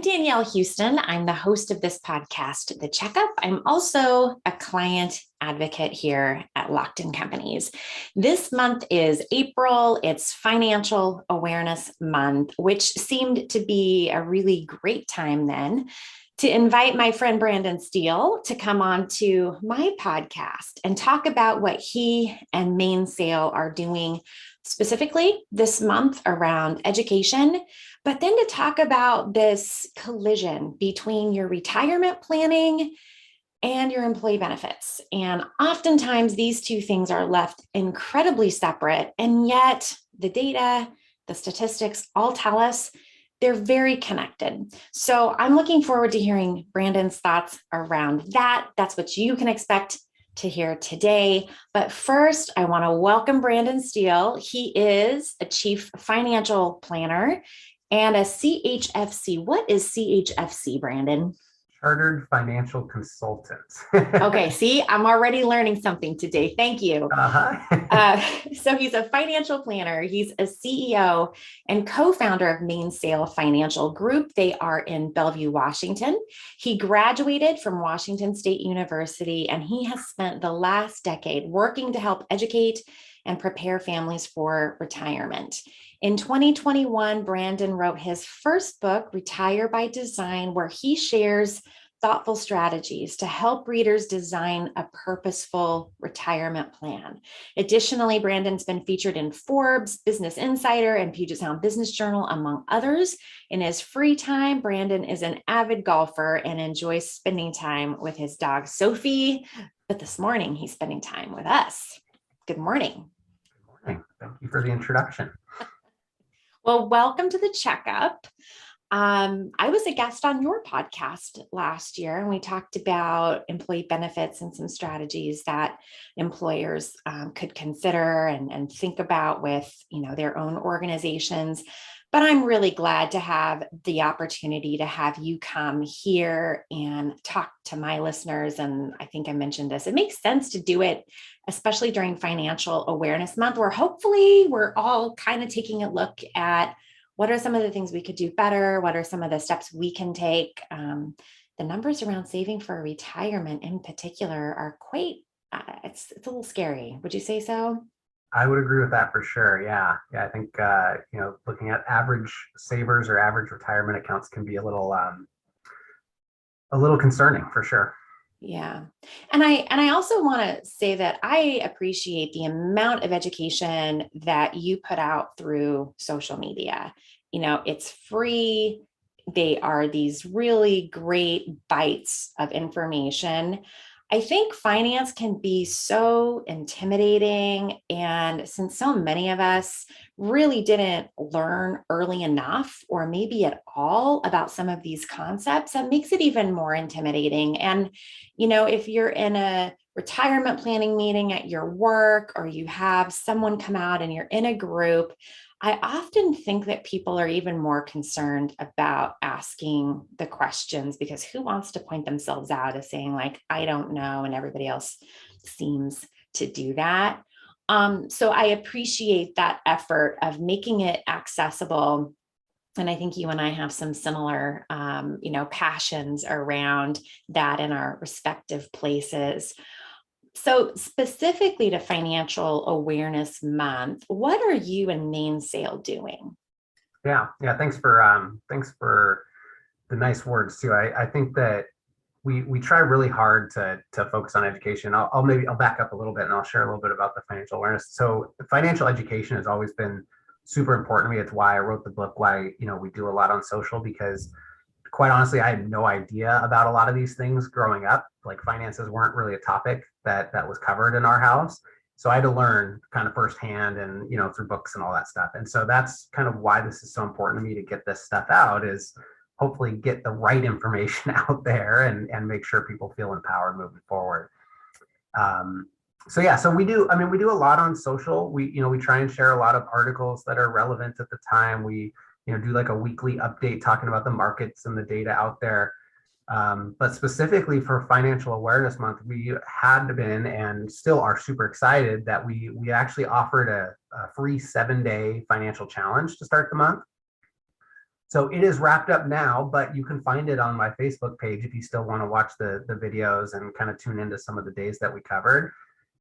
Danielle Houston. I'm the host of this podcast, The Checkup. I'm also a client advocate here at Locked In Companies. This month is April. It's Financial Awareness Month, which seemed to be a really great time then to invite my friend Brandon Steele to come on to my podcast and talk about what he and Mainsail are doing specifically this month around education, but then to talk about this collision between your retirement planning and your employee benefits. And oftentimes these two things are left incredibly separate, and yet the data, the statistics all tell us they're very connected. So I'm looking forward to hearing Brandon's thoughts around that. That's what you can expect to hear today. But first, I want to welcome Brandon Steele. He is a chief financial planner and a CHFC. What is CHFC, Brandon? Chartered Financial Consultant. Okay, see, I'm already learning something today. Thank you. So he's a financial planner. He's a CEO and co-founder of Mainsail Financial Group. They are in Bellevue, Washington. He graduated from Washington State University, and he has spent the last decade working to help educate and prepare families for retirement. In 2021, Brandon wrote his first book, Retire by Design, where he shares thoughtful strategies to help readers design a purposeful retirement plan. Additionally, Brandon's been featured in Forbes, Business Insider, and Puget Sound Business Journal, among others. In his free time, Brandon is an avid golfer and enjoys spending time with his dog, Sophie. But this morning, he's spending time with us. Good morning. Good morning. Thank you for the introduction. Well, welcome to the Checkup. I was a guest on your podcast last year, and we talked about employee benefits and some strategies that employers could consider and think about with, their own organizations. But I'm really glad to have the opportunity to have you come here and talk to my listeners. And I think I mentioned this. It makes sense to do it, especially during Financial Awareness Month, where hopefully we're all kind of taking a look at what are some of the things we could do better? What are some of the steps we can take? The numbers around saving for retirement in particular are quite, it's a little scary. Would you say so? I would agree with that for sure. Yeah. I think, looking at average savers or average retirement accounts can be a little concerning for sure. Yeah. And I also want to say that I appreciate the amount of education that you put out through social media. It's free. They are these really great bites of information. I think finance can be so intimidating. And since so many of us really didn't learn early enough, or maybe at all, about some of these concepts, that makes it even more intimidating. And, if you're in a retirement planning meeting at your work, or you have someone come out and you're in a group, I often think that people are even more concerned about asking the questions, because who wants to point themselves out as saying, like, I don't know, and everybody else seems to do that. So I appreciate that effort of making it accessible. And I think you and I have some similar, passions around that in our respective places. So specifically to Financial Awareness Month, what are you and Mainsail doing? Yeah. Thanks for the nice words too. I think that we try really hard to focus on education. I'll back up a little bit and I'll share a little bit about the financial awareness. So financial education has always been super important to me. It's why I wrote the book, why, we do a lot on social, because quite honestly, I had no idea about a lot of these things growing up. Like, finances weren't really a topic that was covered in our house. So I had to learn kind of firsthand and, through books and all that stuff. And so that's kind of why this is so important to me to get this stuff out, is hopefully get the right information out there and make sure people feel empowered moving forward. So we do a lot on social. We try and share a lot of articles that are relevant at the time. We, do like a weekly update talking about the markets and the data out there. But specifically for Financial Awareness Month, we had been and still are super excited that we actually offered a free 7-day financial challenge to start the month. So it is wrapped up now, but you can find it on my Facebook page if you still want to watch the videos and kind of tune into some of the days that we covered.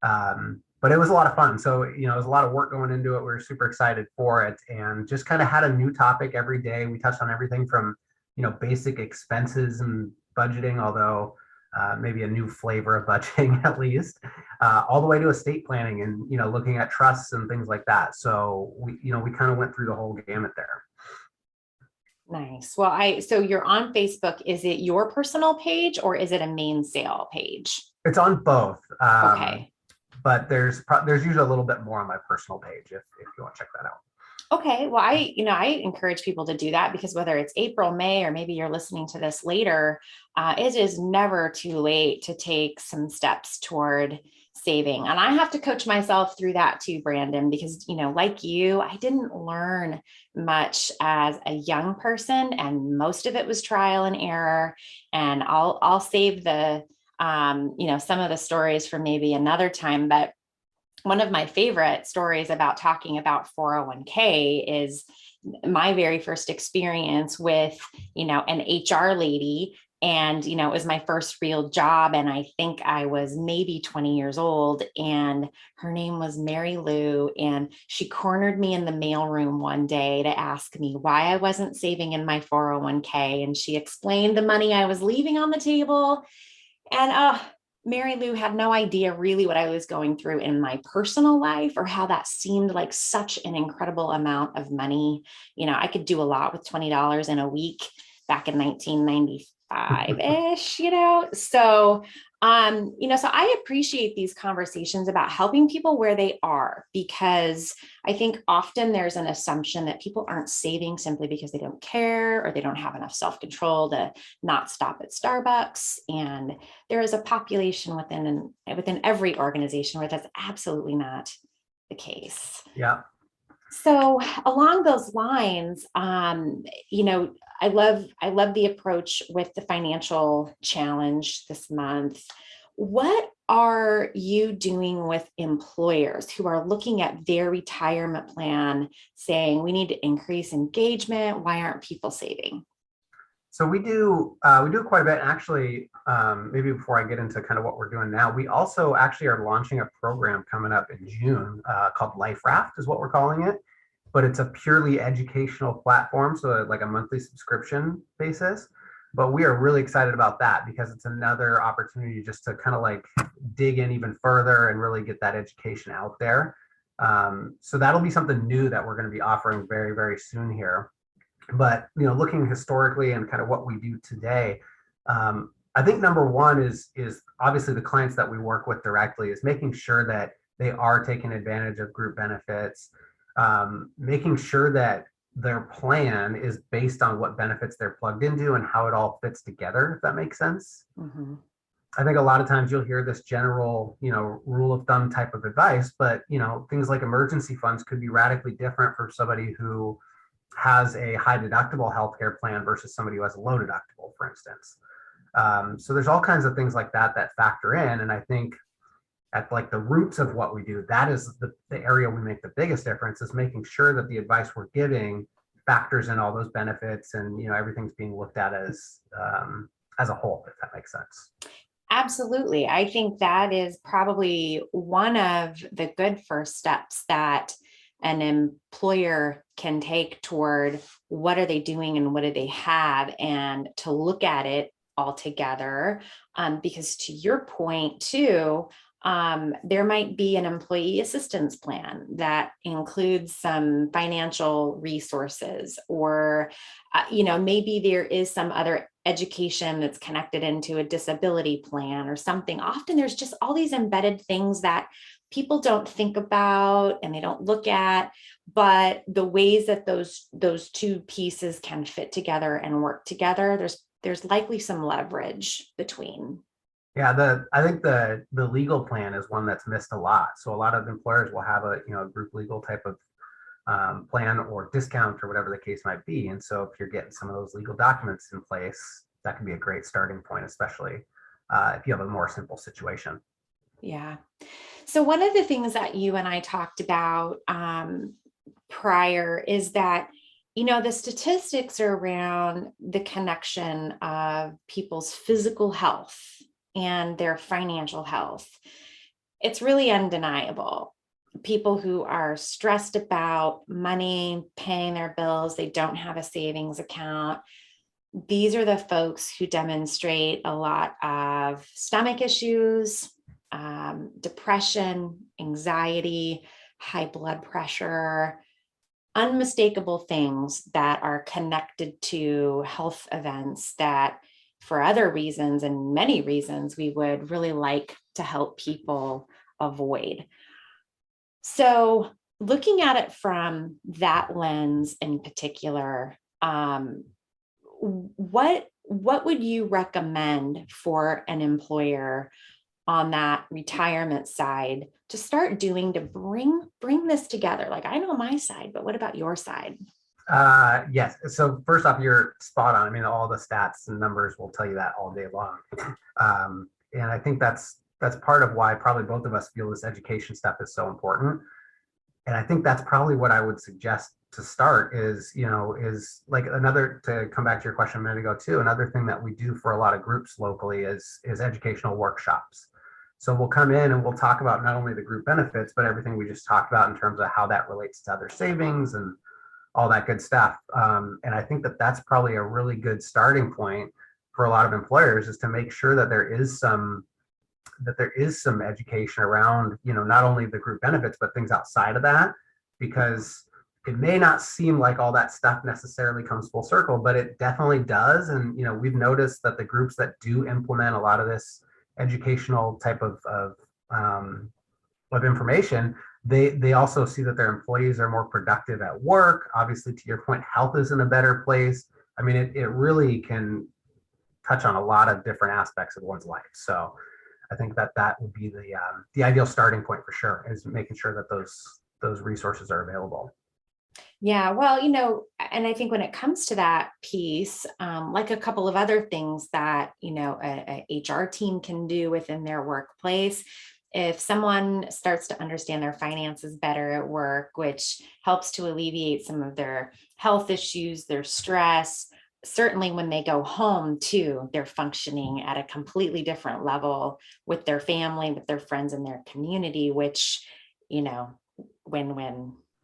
But it was a lot of fun. So, you know, it was a lot of work going into it. We were super excited for it and just kind of had a new topic every day. We touched on everything from, you know, basic expenses and budgeting, although maybe a new flavor of budgeting at least, all the way to estate planning and, you know, looking at trusts and things like that. So we kind of went through the whole gamut there. Nice. Well, so you're on Facebook. Is it your personal page or is it a Mainsail page? It's on both. Okay. But there's usually a little bit more on my personal page if you want to check that out. Okay. Well, I encourage people to do that because whether it's April, May, or maybe you're listening to this later, it is never too late to take some steps toward saving. And I have to coach myself through that too, Brandon, because, you know, like you, I didn't learn much as a young person, and most of it was trial and error. And I'll save the, some of the stories for maybe another time, but one of my favorite stories about talking about 401k is my very first experience with, an HR lady. And, it was my first real job. And I think I was maybe 20 years old, and her name was Mary Lou. And she cornered me in the mailroom one day to ask me why I wasn't saving in my 401k. And she explained the money I was leaving on the table. And Mary Lou had no idea really what I was going through in my personal life or how that seemed like such an incredible amount of money. I could do a lot with $20 in a week back in 1995-ish, so I appreciate these conversations about helping people where they are, because I think often there's an assumption that people aren't saving simply because they don't care or they don't have enough self-control to not stop at Starbucks. And there is a population within every organization where that's absolutely not the case. Yeah. So along those lines, I love the approach with the financial challenge this month. What are you doing with employers who are looking at their retirement plan saying we need to increase engagement? Why aren't people saving? So we do quite a bit. Actually, maybe before I get into kind of what we're doing now, we also actually are launching a program coming up in June called Life Raft is what we're calling it. But it's a purely educational platform, so like a monthly subscription basis. But we are really excited about that because it's another opportunity just to kind of like dig in even further and really get that education out there. So that'll be something new that we're going to be offering very, very soon here. But looking historically and kind of what we do today, I think number one is obviously the clients that we work with directly is making sure that they are taking advantage of group benefits, making sure that their plan is based on what benefits they're plugged into and how it all fits together, if that makes sense. Mm-hmm. I think a lot of times you'll hear this general, rule of thumb type of advice, but things like emergency funds could be radically different for somebody who has a high deductible healthcare plan versus somebody who has a low deductible, for instance. So there's all kinds of things like that factor in. And I think at like the roots of what we do, that is the area we make the biggest difference, is making sure that the advice we're giving factors in all those benefits and, everything's being looked at as a whole, if that makes sense. Absolutely. I think that is probably one of the good first steps that an employer can take toward what are they doing and what do they have, and to look at it all together. Because to your point too, there might be an employee assistance plan that includes some financial resources, or, maybe there is some other education that's connected into a disability plan or something. Often there's just all these embedded things that people don't think about and they don't look at, but the ways that those two pieces can fit together and work together, there's likely some leverage between. Yeah, I think the legal plan is one that's missed a lot. So a lot of employers will have a group legal type of plan or discount or whatever the case might be. And so if you're getting some of those legal documents in place, that can be a great starting point, especially if you have a more simple situation. Yeah. So one of the things that you and I talked about prior is that The statistics are around the connection of people's physical health and their financial health. It's really undeniable. People who are stressed about money, paying their bills, they don't have a savings account. These are the folks who demonstrate a lot of stomach issues, depression, anxiety, high blood pressure, unmistakable things that are connected to health events that, for other reasons and many reasons, we would really like to help people avoid. So, looking at it from that lens in particular, what would you recommend for an employer on that retirement side to start doing to bring this together? Like, I know my side, but what about your side? Yes. So first off, you're spot on. I mean, all the stats and numbers will tell you that all day long. And I think that's part of why probably both of us feel this education stuff is so important. And I think that's probably what I would suggest to start is like another, to come back to your question a minute ago too, another thing that we do for a lot of groups locally is educational workshops. So we'll come in and we'll talk about not only the group benefits, but everything we just talked about in terms of how that relates to other savings and all that good stuff. And I think that that's probably a really good starting point for a lot of employers, is to make sure that there is some education around, not only the group benefits, but things outside of that, because it may not seem like all that stuff necessarily comes full circle, but it definitely does. And, we've noticed that the groups that do implement a lot of this educational type of information, they also see that their employees are more productive at work. Obviously, to your point, health is in a better place. I mean, it really can touch on a lot of different aspects of one's life. So I think that would be the ideal starting point for sure, is making sure that those resources are available. Yeah, well, and I think when it comes to that piece, like a couple of other things that, a HR team can do within their workplace, if someone starts to understand their finances better at work, which helps to alleviate some of their health issues, their stress, certainly when they go home too, they're functioning at a completely different level with their family, with their friends and their community, which,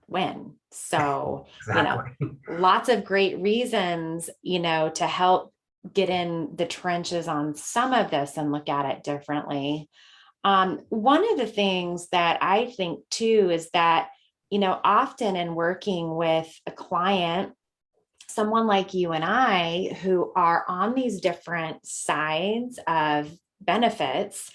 win. So, Exactly. lots of great reasons, to help get in the trenches on some of this and look at it differently. One of the things that I think too is that, often in working with a client, someone like you and I, who are on these different sides of benefits,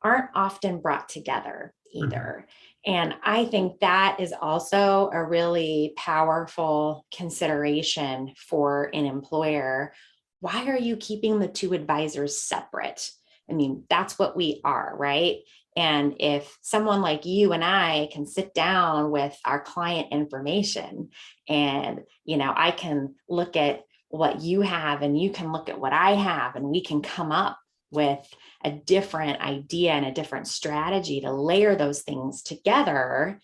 aren't often brought together either. And I think that is also a really powerful consideration for an employer. Why are you keeping the two advisors separate? I mean, that's what we are, right? And if someone like you and I can sit down with our client information and, I can look at what you have and you can look at what I have, and we can come up with a different idea and a different strategy to layer those things together,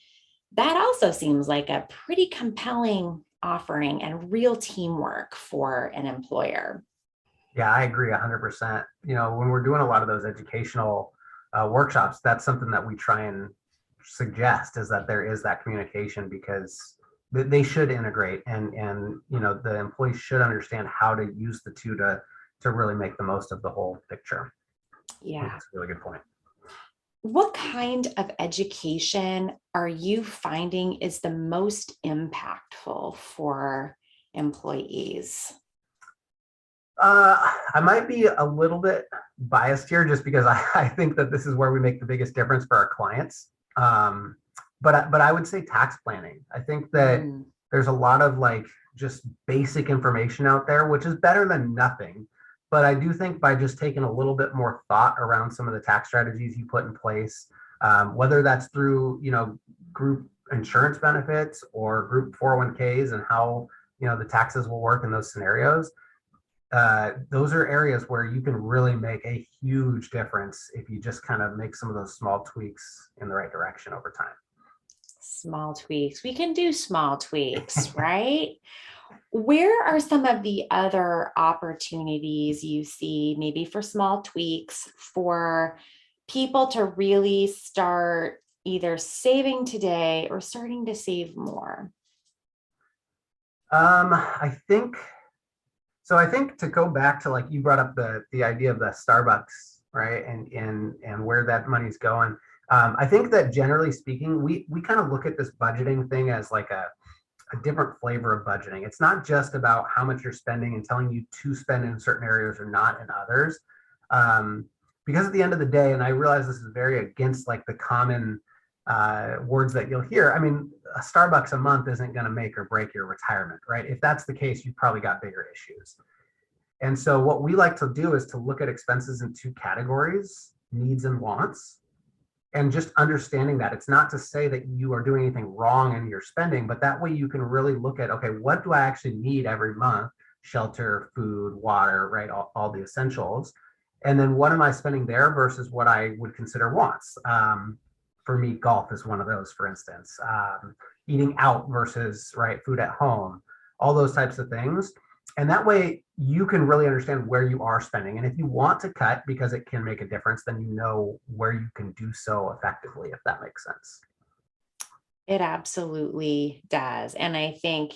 that also seems like a pretty compelling offering and real teamwork for an employer. Yeah, I agree 100%. When we're doing a lot of those educational workshops, that's something that we try and suggest, is that there is that communication, because they should integrate, and the employees should understand how to use the two to really make the most of the whole picture. Yeah. That's a really good point. What kind of education are you finding is the most impactful for employees? I might be a little bit biased here, just because I think that this is where we make the biggest difference for our clients. But I would say tax planning. I think that there's a lot of just basic information out there, which is better than nothing. But I do think by just taking a little bit more thought around some of the tax strategies you put in place, whether that's through, group insurance benefits or group 401ks, and how, the taxes will work in those scenarios, those are areas where you can really make a huge difference if you just kind of make some of those small tweaks in the right direction over time. Small tweaks. We can do small tweaks, right? Where are some of the other opportunities you see, maybe for small tweaks for people to really start either saving today or starting to save more? I think so. I think to go back to like you brought up the idea of the Starbucks, right? And where that money's going. I think that generally speaking, we kind of look at this budgeting thing as like a different flavor of budgeting. It's not just about how much you're spending and telling you to spend in certain areas or not in others. Um, because at the end of the day, and I realize this is very against like the common words that you'll hear. I mean, a Starbucks a month isn't going to make or break your retirement, right? If that's the case, you've probably got bigger issues. And so what we like to do is to look at expenses in two categories, needs and wants, and just understanding that it's not to say that you are doing anything wrong in your spending, but that way you can really look at, okay, what do I actually need every month? Shelter, food, water, right? All the essentials. And then what am I spending there versus what I would consider wants? For me, golf is one of those, for instance. Eating out versus right food at home, all those types of things. And that way you can really understand where you are spending. And if you want to cut because it can make a difference, then you know where you can do so effectively, if that makes sense. It absolutely does. And I think,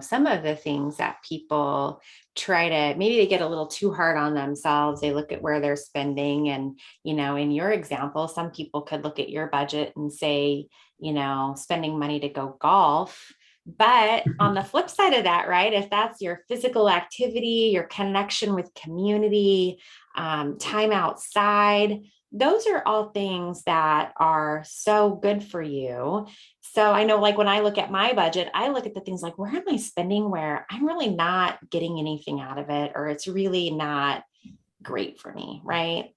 some of the things that people try to, maybe they get a little too hard on themselves. They look at where they're spending. And, in your example, some people could look at your budget and say, spending money to go golf. But on the flip side of that, right, if that's your physical activity, your connection with community, time outside, those are all things that are so good for you. So I know, like when I look at my budget, I look at the things like, where am I spending where I'm really not getting anything out of it, or it's really not great for me, right?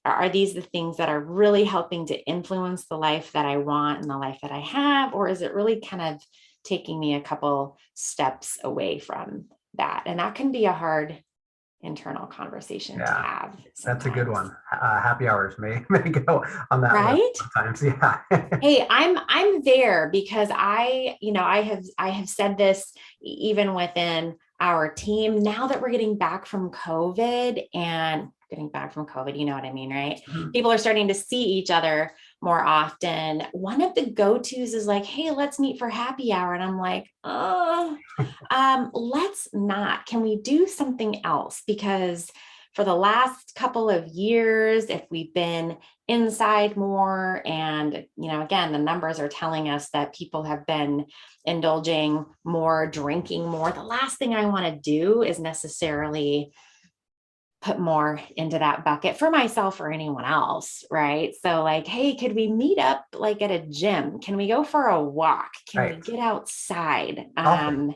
Are these the things that are really helping to influence the life that I want and the life that I have? Or is it really kind of taking me a couple steps away from that? And that can be a hard internal conversation to Yeah, have that's a good sometimes. one. Happy hours may go on that list Right? sometimes. Yeah. Hey, I'm there because I have said this even within our team. Now that we're getting back from COVID, you know what I mean, right? People are starting to see each other more often. One of the go-tos is like, hey, let's meet for happy hour. And I'm like, let's not. Can we do something else? Because for the last couple of years, if we've been inside more, and again, the numbers are telling us that people have been indulging more, drinking more, the last thing I want to do is necessarily put more into that bucket for myself or anyone else, right? So like, hey, could we meet up like at a gym? Can we go for a walk? Can we Right. get outside? Golfing.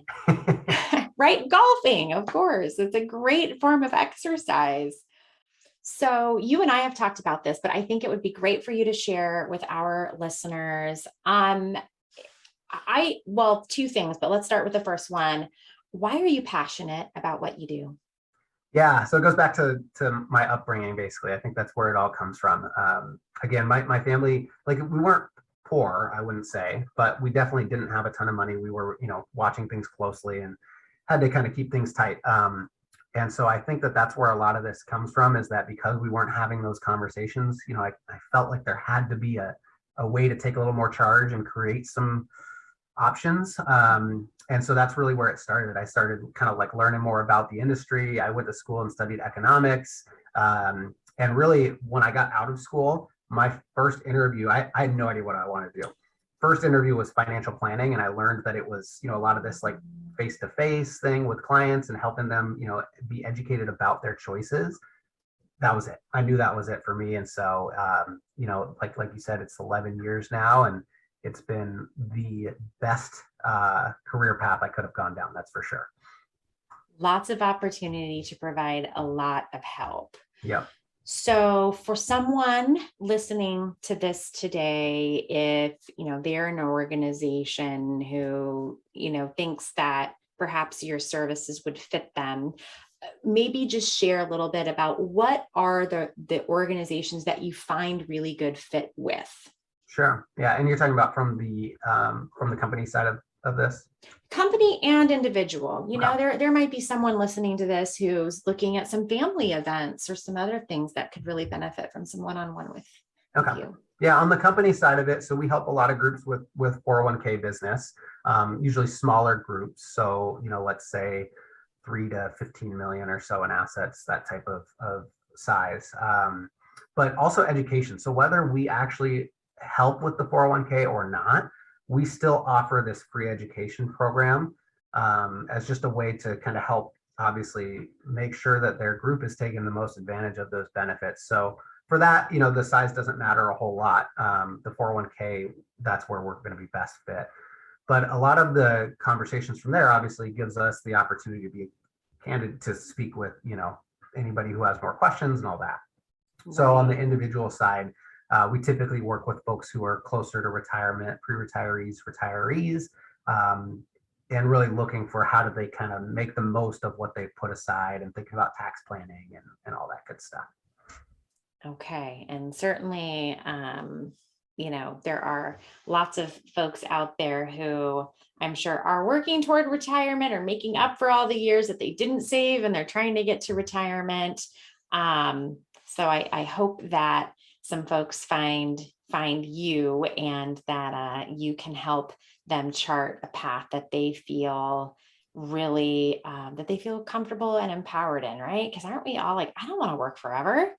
Right, golfing, of course, it's a great form of exercise. So you and I have talked about this, but I think it would be great for you to share with our listeners. Well, two things, but let's start with the first one. Why are you passionate about what you do? Yeah, so it goes back to my upbringing, basically. I think that's where it all comes from. Again, my family, like we weren't poor, I wouldn't say, but we definitely didn't have a ton of money. We were, watching things closely and had to kind of keep things tight. And so I think that that's where a lot of this comes from, is that because we weren't having those conversations, I felt like there had to be a way to take a little more charge and create some options. And so that's really where it started. I started kind of like learning more about the industry. I went to school and studied economics. And really, when I got out of school, my first interview, I had no idea what I wanted to do. First interview was financial planning. And I learned that it was, a lot of this like face to face thing with clients and helping them, be educated about their choices. That was it. I knew that was it for me. And so, like you said, it's 11 years now, and it's been the best career path I could have gone down. That's for sure. Lots of opportunity to provide a lot of help. Yep. So for someone listening to this today, if they're an organization who thinks that perhaps your services would fit them, maybe just share a little bit about what are the organizations that you find really good fit with. Sure. Yeah. And you're talking about from the company side of of this? Company and individual. Okay. There might be someone listening to this who's looking at some family events or some other things that could really benefit from some one-on-one with Okay. you. Yeah, on the company side of it, so we help a lot of groups with 401k business, usually smaller groups. So, let's say 3 to 15 million or so in assets, that type of size. But also education. So whether we actually help with the 401k or not, we still offer this free education program as just a way to kind of help, obviously, make sure that their group is taking the most advantage of those benefits. So for that, the size doesn't matter a whole lot. The 401k, that's where we're going to be best fit. But a lot of the conversations from there obviously gives us the opportunity to be candid, to speak with, anybody who has more questions and all that. So on the individual side, we typically work with folks who are closer to retirement, pre-retirees, retirees, and really looking for how do they kind of make the most of what they put aside and thinking about tax planning and all that good stuff. Okay. And certainly, there are lots of folks out there who I'm sure are working toward retirement or making up for all the years that they didn't save and they're trying to get to retirement. So I hope that some folks find you and that you can help them chart a path that they feel really that they feel comfortable and empowered in, right? Because aren't we all like, I don't want to work forever.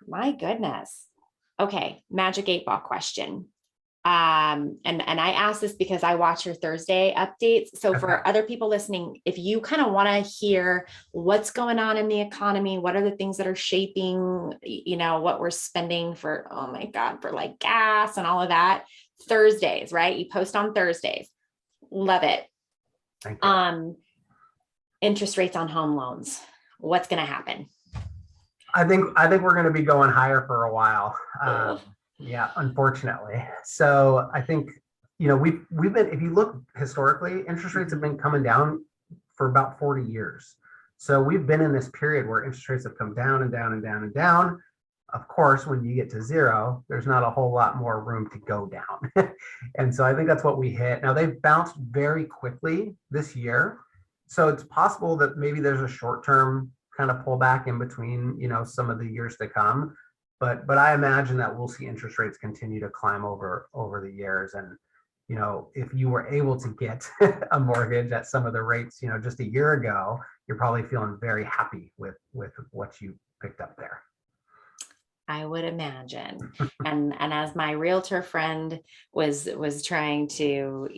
My goodness. Okay, magic 8-ball question. And I ask this because I watch your Thursday updates. So for other people listening, if you kind of want to hear what's going on in the economy, what are the things that are shaping, what we're spending for, oh my God, for like gas and all of that, Thursdays, right? You post on Thursdays. Love it. Thank you. Interest rates on home loans. What's going to happen? I think we're going to be going higher for a while. Yeah, unfortunately. So I think, we've been, if you look historically, interest rates have been coming down for about 40 years. So we've been in this period where interest rates have come down and down and down and down. Of course, when you get to zero, there's not a whole lot more room to go down. And so I think that's what we hit. Now they've bounced very quickly this year. So it's possible that maybe there's a short-term kind of pullback in between, some of the years to come. But I imagine that we'll see interest rates continue to climb over the years. And, if you were able to get a mortgage at some of the rates, just a year ago, you're probably feeling very happy with what you picked up there. I would imagine. And as my realtor friend was trying to,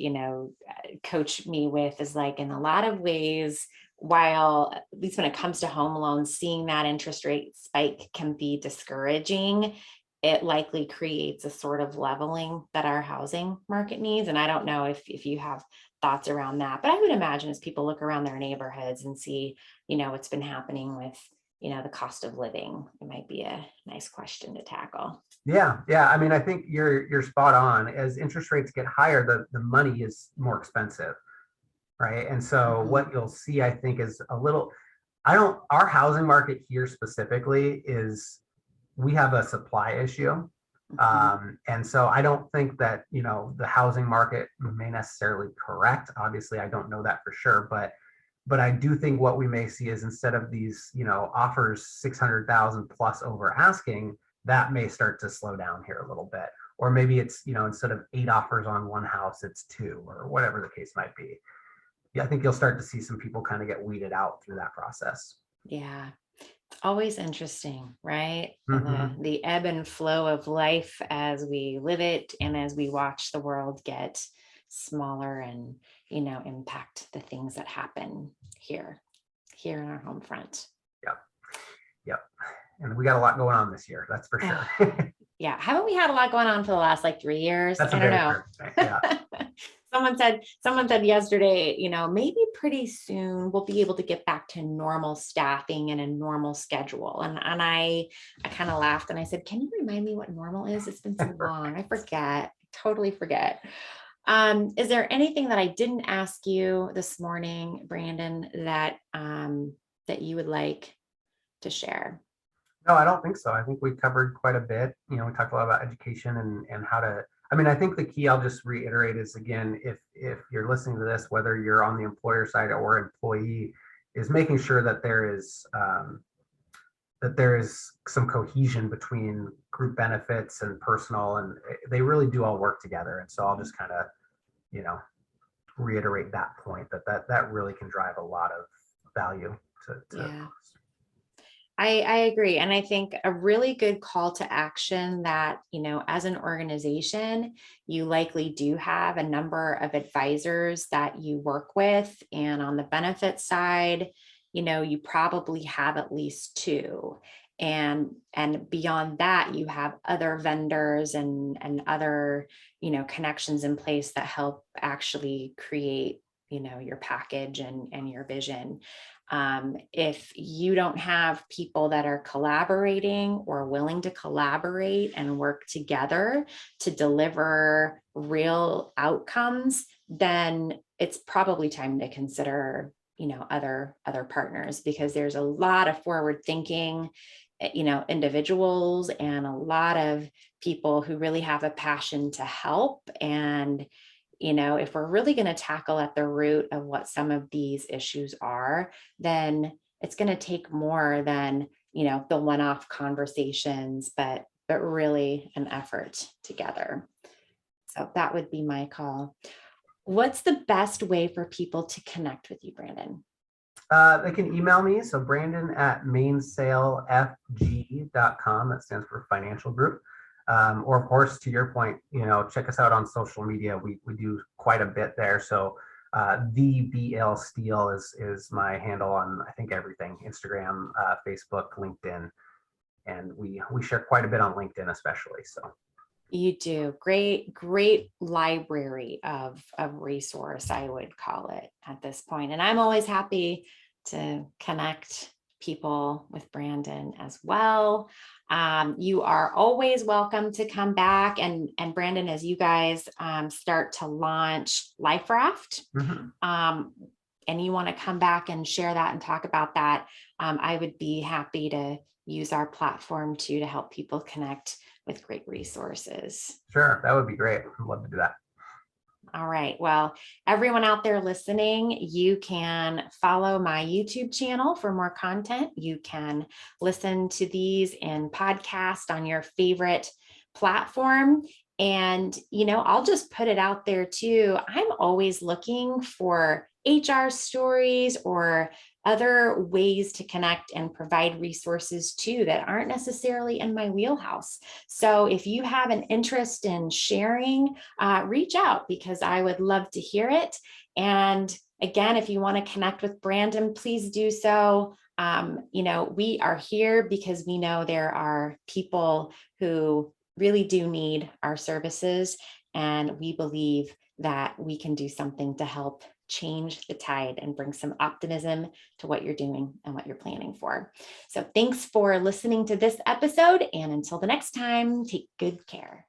coach me with, is like, in a lot of ways, while at least when it comes to home loans, seeing that interest rate spike can be discouraging, it likely creates a sort of leveling that our housing market needs. And I don't know if you have thoughts around that, but I would imagine as people look around their neighborhoods and see, what's been happening with, the cost of living, it might be a nice question to tackle. Yeah. I mean, I think you're spot on. As interest rates get higher, the money is more expensive. Right. And so what you'll see, I think, is our housing market here specifically is, we have a supply issue. And so I don't think that, the housing market may necessarily correct. Obviously, I don't know that for sure, but I do think what we may see is, instead of these, offers 600,000 plus over asking, that may start to slow down here a little bit. Or maybe it's, instead of 8 offers on one house, it's 2, or whatever the case might be. Yeah, I think you'll start to see some people kind of get weeded out through that process. Yeah. It's always interesting, right? The ebb and flow of life as we live it and as we watch the world get smaller and, impact the things that happen here in our home front. Yep. And we got a lot going on this year, that's for sure. Yeah. Haven't we had a lot going on for the last 3 years? That's I don't know. Yeah. Someone said yesterday, maybe pretty soon we'll be able to get back to normal staffing and a normal schedule. And I kind of laughed and I said, can you remind me what normal is? It's been so long. I forget, totally forget. Is there anything that I didn't ask you this morning, Brandon, that you would like to share? No, I don't think so. I think we covered quite a bit. We talked a lot about education and how to, I mean, I think the key, I'll just reiterate, is again, if you're listening to this, whether you're on the employer side or employee, is making sure that there is some cohesion between group benefits and personal, and they really do all work together. And so I'll just kind of, you know, reiterate that point, that really can drive a lot of value to Yeah. I agree. And I think a really good call to action that, as an organization, you likely do have a number of advisors that you work with. And on the benefit side, you probably have at least two. And beyond that, you have other vendors and other, connections in place that help actually create, your package and your vision. If you don't have people that are collaborating or willing to collaborate and work together to deliver real outcomes, then it's probably time to consider, other partners, because there's a lot of forward thinking, individuals and a lot of people who really have a passion to help. And if we're really going to tackle at the root of what some of these issues are, then it's going to take more than, the one-off conversations, but really an effort together. So that would be my call. What's the best way for people to connect with you, Brandon? They can email me. So Brandon at mainsailfg.com. That stands for financial group. Or of course, to your point, check us out on social media. We do quite a bit there. So the BL Steele is my handle on, I think, everything: Instagram, Facebook, LinkedIn, and we share quite a bit on LinkedIn, especially. So you do great library of resource, I would call it at this point. And I'm always happy to connect people with Brandon as well. You are always welcome to come back. And Brandon, as you guys start to launch Life Raft, and you want to come back and share that and talk about that, I would be happy to use our platform too to help people connect with great resources. Sure, that would be great. I'd love to do that. All right. Well, everyone out there listening, you can follow my YouTube channel for more content. You can listen to these in podcast on your favorite platform. And, I'll just put it out there too. I'm always looking for HR stories or other ways to connect and provide resources too that aren't necessarily in my wheelhouse. So if you have an interest in sharing, reach out, because I would love to hear it. And again, if you want to connect with Brandon, please do so. We are here because we know there are people who really do need our services, and we believe that we can do something to help change the tide and bring some optimism to what you're doing and what you're planning for. So thanks for listening to this episode, and until the next time, take good care.